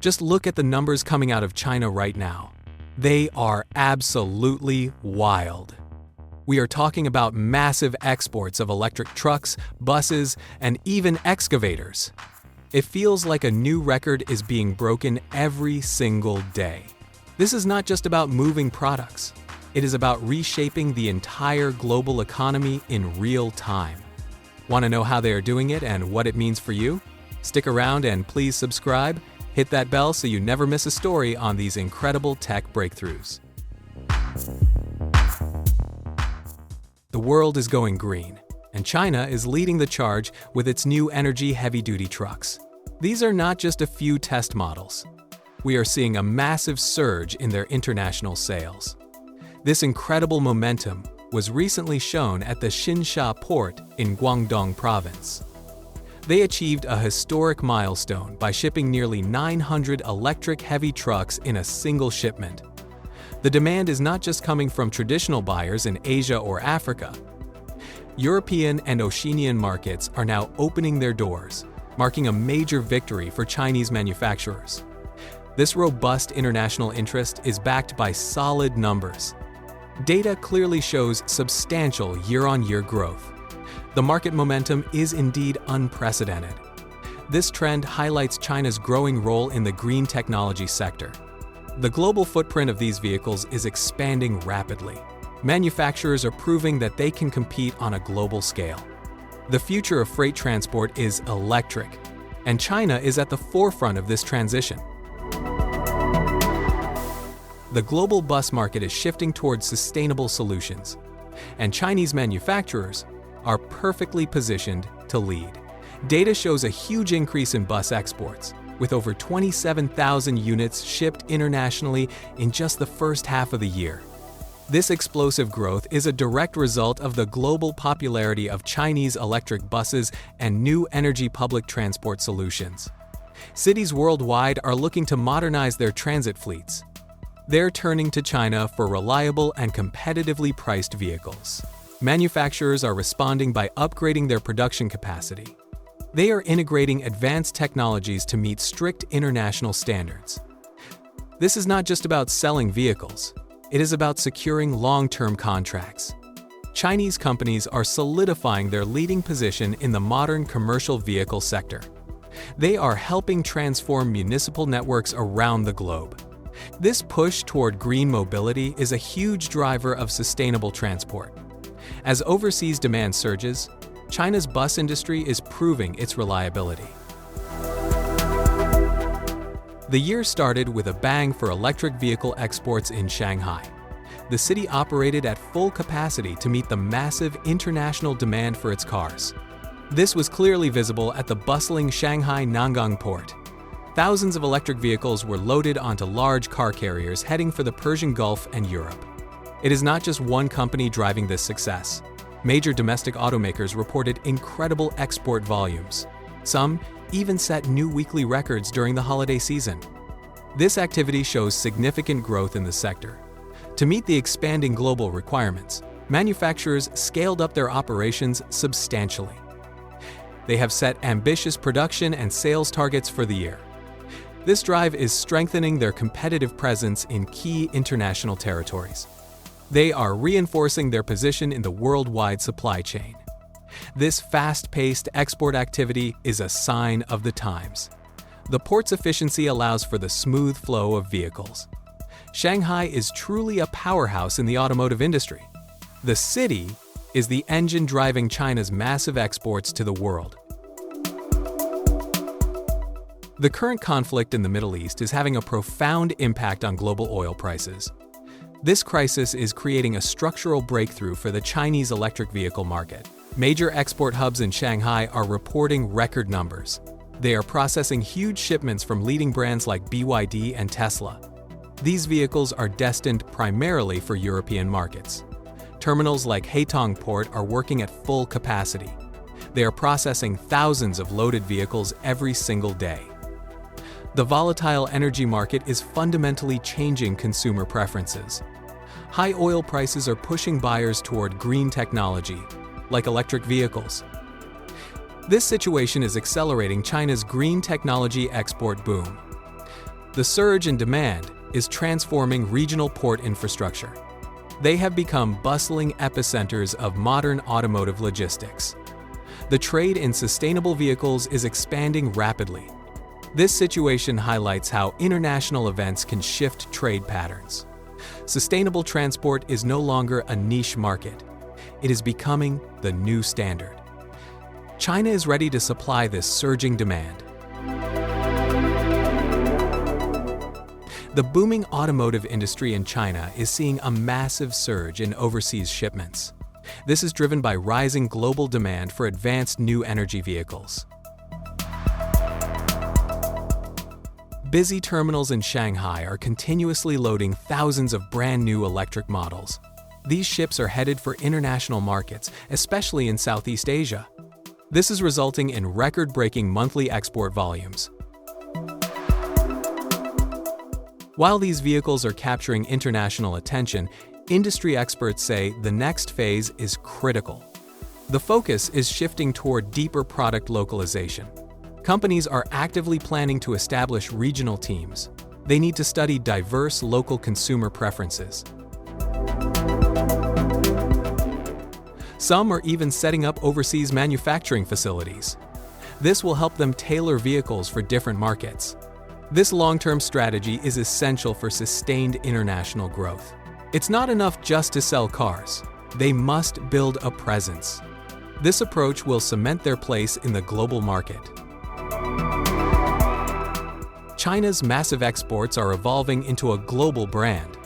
Just look at the numbers coming out of China right now. They are absolutely wild. We are talking about massive exports of electric trucks, buses, and even excavators. It feels like a new record is being broken every single day. This is not just about moving products. It is about reshaping the entire global economy in real time. Want to know how they are doing it and what it means for you? Stick around and please subscribe. Hit that bell so you never miss a story on these incredible tech breakthroughs. The world is going green, and China is leading the charge with its new energy heavy-duty trucks. These are not just a few test models. We are seeing a massive surge in their international sales. This incredible momentum was recently shown at the Shanghai port in Guangdong province. They achieved a historic milestone by shipping nearly 900 electric heavy trucks in a single shipment. The demand is not just coming from traditional buyers in Asia or Africa. European and Oceanian markets are now opening their doors, marking a major victory for Chinese manufacturers. This robust international interest is backed by solid numbers. Data clearly shows substantial year-on-year growth. The market momentum is indeed unprecedented. This trend highlights China's growing role in the green technology sector. The global footprint of these vehicles is expanding rapidly. Manufacturers are proving that they can compete on a global scale. The future of freight transport is electric, and China is at the forefront of this transition. The global bus market is shifting towards sustainable solutions, and Chinese manufacturers are perfectly positioned to lead. Data shows a huge increase in bus exports, with over 27,000 units shipped internationally in just the first half of the year. This explosive growth is a direct result of the global popularity of Chinese electric buses and new energy public transport solutions. Cities worldwide are looking to modernize their transit fleets. They're turning to China for reliable and competitively priced vehicles. Manufacturers are responding by upgrading their production capacity. They are integrating advanced technologies to meet strict international standards. This is not just about selling vehicles. It is about securing long-term contracts. Chinese companies are solidifying their leading position in the modern commercial vehicle sector. They are helping transform municipal networks around the globe. This push toward green mobility is a huge driver of sustainable transport. As overseas demand surges, China's bus industry is proving its reliability. The year started with a bang for electric vehicle exports in Shanghai. The city operated at full capacity to meet the massive international demand for its cars. This was clearly visible at the bustling Shanghai Nangang port. Thousands of electric vehicles were loaded onto large car carriers heading for the Persian Gulf and Europe. It is not just one company driving this success. Major domestic automakers reported incredible export volumes. Some even set new weekly records during the holiday season. This activity shows significant growth in the sector. To meet the expanding global requirements, manufacturers scaled up their operations substantially. They have set ambitious production and sales targets for the year. This drive is strengthening their competitive presence in key international territories. They are reinforcing their position in the worldwide supply chain. This fast-paced export activity is a sign of the times. The port's efficiency allows for the smooth flow of vehicles. Shanghai is truly a powerhouse in the automotive industry. The city is the engine driving China's massive exports to the world. The current conflict in the Middle East is having a profound impact on global oil prices. This crisis is creating a structural breakthrough for the Chinese electric vehicle market. Major export hubs in Shanghai are reporting record numbers. They are processing huge shipments from leading brands like BYD and Tesla. These vehicles are destined primarily for European markets. Terminals like Haitong port are working at full capacity. They are processing thousands of loaded vehicles every single day. The volatile energy market is fundamentally changing consumer preferences. High oil prices are pushing buyers toward green technology, like electric vehicles. This situation is accelerating China's green technology export boom. The surge in demand is transforming regional port infrastructure. They have become bustling epicenters of modern automotive logistics. The trade in sustainable vehicles is expanding rapidly. This situation highlights how international events can shift trade patterns. Sustainable transport is no longer a niche market. It is becoming the new standard. China is ready to supply this surging demand. The booming automotive industry in China is seeing a massive surge in overseas shipments. This is driven by rising global demand for advanced new energy vehicles. Busy terminals in Shanghai are continuously loading thousands of brand new electric models. These ships are headed for international markets, especially in Southeast Asia. This is resulting in record-breaking monthly export volumes. While these vehicles are capturing international attention, industry experts say the next phase is critical. The focus is shifting toward deeper product localization. Companies are actively planning to establish regional teams. They need to study diverse local consumer preferences. Some are even setting up overseas manufacturing facilities. This will help them tailor vehicles for different markets. This long-term strategy is essential for sustained international growth. It's not enough just to sell cars. They must build a presence. This approach will cement their place in the global market. China's massive exports are evolving into a global brand.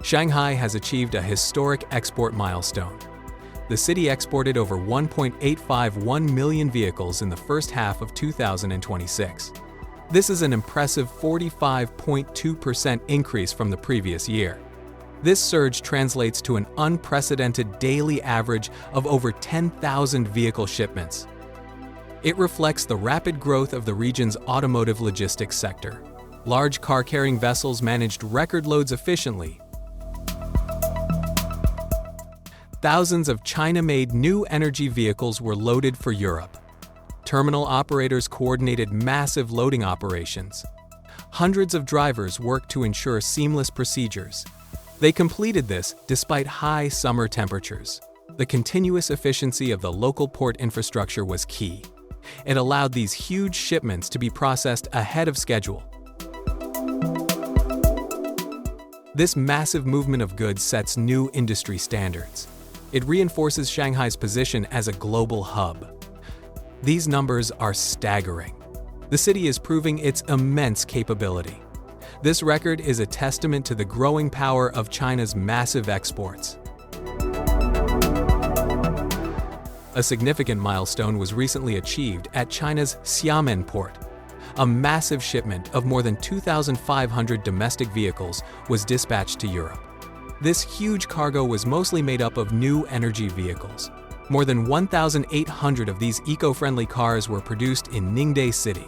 Shanghai has achieved a historic export milestone. The city exported over 1.851 million vehicles in the first half of 2026. This is an impressive 45.2% increase from the previous year. This surge translates to an unprecedented daily average of over 10,000 vehicle shipments. It reflects the rapid growth of the region's automotive logistics sector. Large car-carrying vessels managed record loads efficiently. Thousands of China-made new energy vehicles were loaded for Europe. Terminal operators coordinated massive loading operations. Hundreds of drivers worked to ensure seamless procedures. They completed this despite high summer temperatures. The continuous efficiency of the local port infrastructure was key. It allowed these huge shipments to be processed ahead of schedule. This massive movement of goods sets new industry standards. It reinforces Shanghai's position as a global hub. These numbers are staggering. The city is proving its immense capability. This record is a testament to the growing power of China's massive exports. A significant milestone was recently achieved at China's Xiamen port. A massive shipment of more than 2,500 domestic vehicles was dispatched to Europe. This huge cargo was mostly made up of new energy vehicles. More than 1,800 of these eco-friendly cars were produced in Ningde City.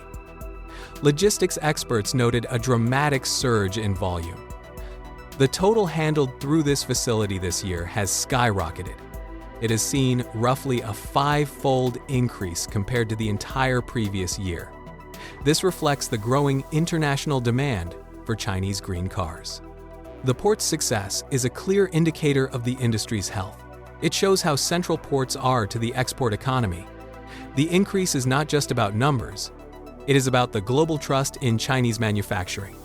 Logistics experts noted a dramatic surge in volume. The total handled through this facility this year has skyrocketed. It has seen roughly a 5-fold increase compared to the entire previous year. This reflects the growing international demand for Chinese green cars. The port's success is a clear indicator of the industry's health. It shows how central ports are to the export economy. The increase is not just about numbers. It is about the global trust in Chinese manufacturing.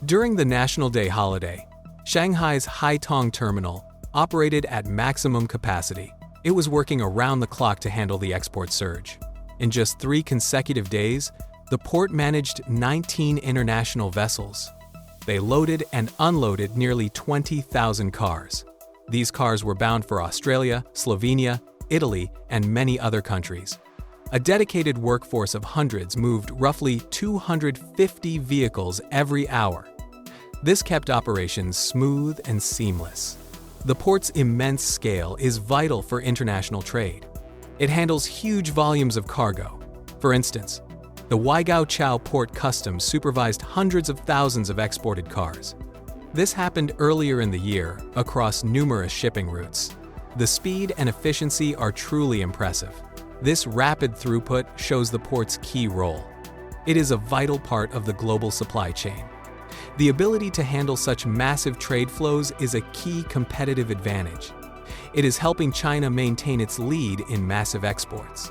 During the National Day holiday, Shanghai's Haitong terminal operated at maximum capacity. It was working around the clock to handle the export surge. In just 3 consecutive days, the port managed 19 international vessels. They loaded and unloaded nearly 20,000 cars. These cars were bound for Australia, Slovenia, Italy, and many other countries. A dedicated workforce of hundreds moved roughly 250 vehicles every hour. This kept operations smooth and seamless. The port's immense scale is vital for international trade. It handles huge volumes of cargo. For instance, the Waigaoqiao Port Customs supervised hundreds of thousands of exported cars. This happened earlier in the year across numerous shipping routes. The speed and efficiency are truly impressive. This rapid throughput shows the port's key role. It is a vital part of the global supply chain. The ability to handle such massive trade flows is a key competitive advantage. It is helping China maintain its lead in massive exports.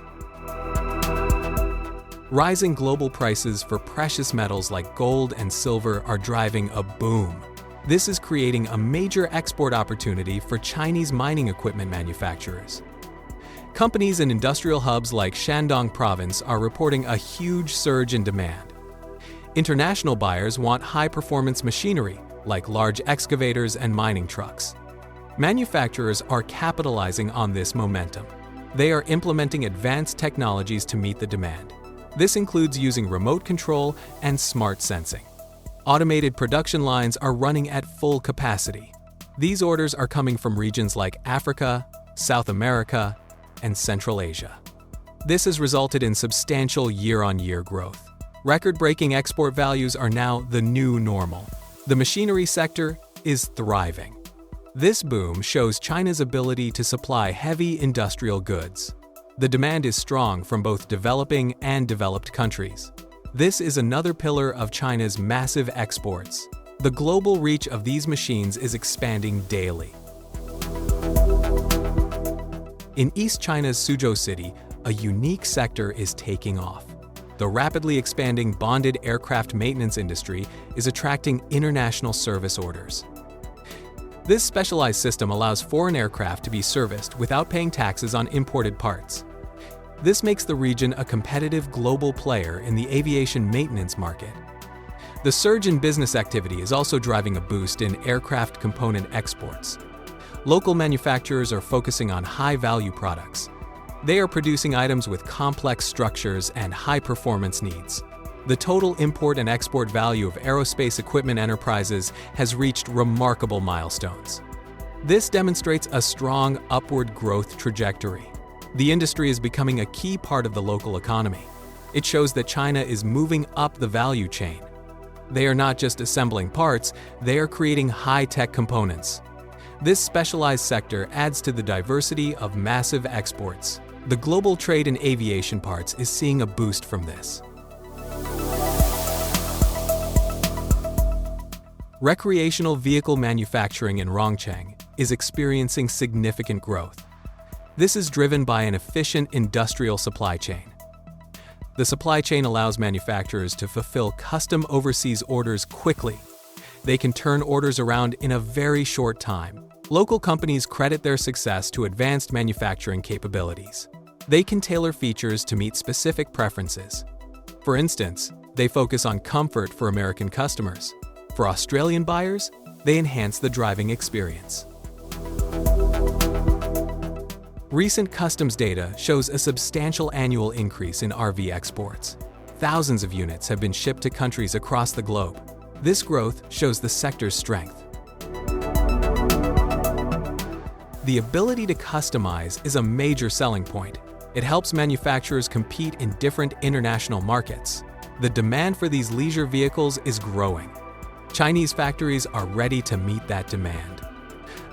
Rising global prices for precious metals like gold and silver are driving a boom. This is creating a major export opportunity for Chinese mining equipment manufacturers. Companies in industrial hubs like Shandong province are reporting a huge surge in demand. International buyers want high-performance machinery, like large excavators and mining trucks. Manufacturers are capitalizing on this momentum. They are implementing advanced technologies to meet the demand. This includes using remote control and smart sensing. Automated production lines are running at full capacity. These orders are coming from regions like Africa, South America, and Central Asia. This has resulted in substantial year-on-year growth. Record-breaking export values are now the new normal. The machinery sector is thriving. This boom shows China's ability to supply heavy industrial goods. The demand is strong from both developing and developed countries. This is another pillar of China's massive exports. The global reach of these machines is expanding daily. In East China's Suzhou City, a unique sector is taking off. The rapidly expanding bonded aircraft maintenance industry is attracting international service orders. This specialized system allows foreign aircraft to be serviced without paying taxes on imported parts. This makes the region a competitive global player in the aviation maintenance market. The surge in business activity is also driving a boost in aircraft component exports. Local manufacturers are focusing on high-value products. They are producing items with complex structures and high-performance needs. The total import and export value of aerospace equipment enterprises has reached remarkable milestones. This demonstrates a strong upward growth trajectory. The industry is becoming a key part of the local economy. It shows that China is moving up the value chain. They are not just assembling parts, they are creating high-tech components. This specialized sector adds to the diversity of massive exports. The global trade in aviation parts is seeing a boost from this. Recreational vehicle manufacturing in Rongcheng is experiencing significant growth. This is driven by an efficient industrial supply chain. The supply chain allows manufacturers to fulfill custom overseas orders quickly. They can turn orders around in a very short time. Local companies credit their success to advanced manufacturing capabilities. They can tailor features to meet specific preferences. For instance, they focus on comfort for American customers. For Australian buyers, they enhance the driving experience. Recent customs data shows a substantial annual increase in RV exports. Thousands of units have been shipped to countries across the globe. This growth shows the sector's strength. The ability to customize is a major selling point. It helps manufacturers compete in different international markets. The demand for these leisure vehicles is growing. Chinese factories are ready to meet that demand.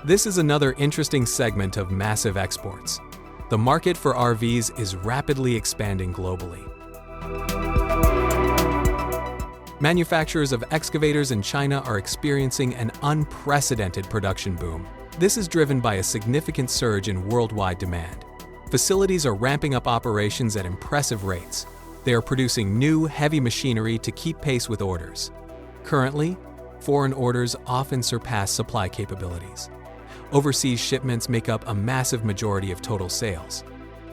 This is another interesting segment of massive exports. The market for RVs is rapidly expanding globally. Manufacturers of excavators in China are experiencing an unprecedented production boom. This is driven by a significant surge in worldwide demand. Facilities are ramping up operations at impressive rates. They are producing new, heavy machinery to keep pace with orders. Currently, foreign orders often surpass supply capabilities. Overseas shipments make up a massive majority of total sales.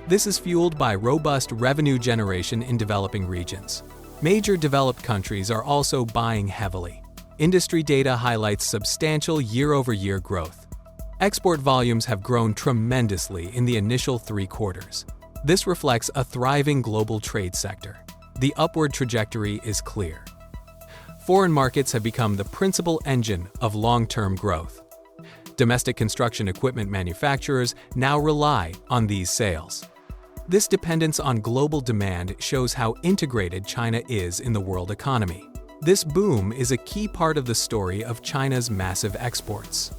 This is fueled by robust revenue generation in developing regions. Major developed countries are also buying heavily. Industry data highlights substantial year-over-year growth. Export volumes have grown tremendously in the initial 3 quarters. This reflects a thriving global trade sector. The upward trajectory is clear. Foreign markets have become the principal engine of long-term growth. Domestic construction equipment manufacturers now rely on these sales. This dependence on global demand shows how integrated China is in the world economy. This boom is a key part of the story of China's massive exports.